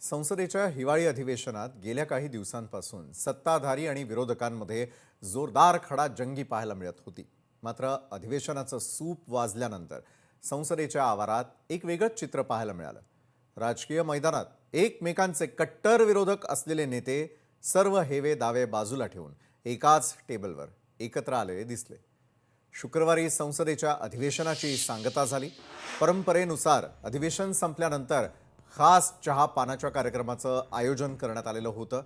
संसदेच्या हिवाळी अधिवेशनात गेल्या काही दिवसांपासून सत्ताधारी आणि विरोधकांमध्ये जोरदार खडाजंगी पाहायला मिळत होती. मात्र अधिवेशनाचं सूप वाजल्यानंतर संसदेच्या आवारात एक वेगळंच चित्र पाहायला मिळालं. राजकीय मैदानात एकमेकांचे कट्टर विरोधक असलेले नेते सर्व हेवे दावे बाजूला ठेवून एकाच टेबलवर एकत्र आलेले दिसले. शुक्रवारी संसदेच्या अधिवेशनाची सांगता झाली. परंपरेनुसार अधिवेशन संपल्यानंतर खास चहा पानाच्या कार्यक्रमाचं आयोजन करण्यात आलेलं होतं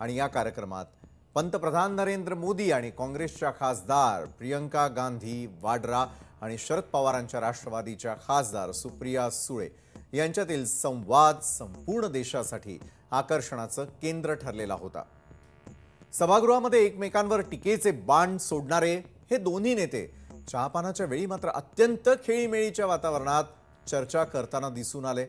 आणि या कार्यक्रमात पंतप्रधान नरेंद्र मोदी आणि काँग्रेसच्या खासदार प्रियंका गांधी वाड्रा आणि शरद पवारांच्या राष्ट्रवादीच्या खासदार सुप्रिया सुळे यांच्यातील संवाद संपूर्ण देशासाठी आकर्षणाचं केंद्र ठरलेला होता. सभागृहामध्ये एकमेकांवर टीकेचे बाण सोडणारे हे दोन्ही नेते चहापानाच्या वेळी मात्र अत्यंत खेळीमेळीच्या वातावरणात चर्चा करताना दिसून आले.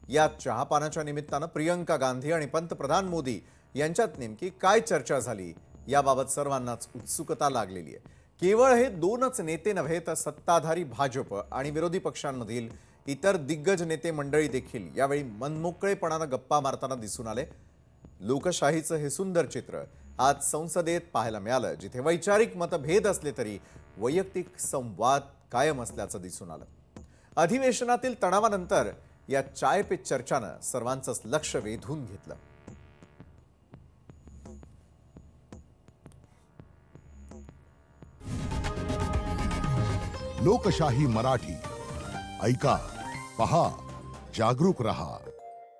या चहापानाच्या निमित्तानं प्रियंका गांधी आणि पंतप्रधान मोदी यांच्यात नेमकी काय चर्चा झाली याबाबत सर्वांनाच उत्सुकता लागलेली आहे. केवळ हे दोनच नेते नव्हे तर सत्ताधारी भाजप आणि विरोधी पक्षांमधील इतर दिग्गज नेते मंडळी देखील यावेळी मनमोकळेपणानं गप्पा मारताना दिसून आले. लोकशाहीचं हे सुंदर चित्र आज संसदेत पाहायला मिळालं, जिथे वैचारिक मतभेद असले तरी वैयक्तिक संवाद कायम असल्याचं दिसून आलं. अधिवेशनातील तणावानंतर या चाय पे चर्चानं सर्वांचंच लक्ष वेधून घेतलं. लोकशाही मराठी ऐका, पहा, जागरूक रहा.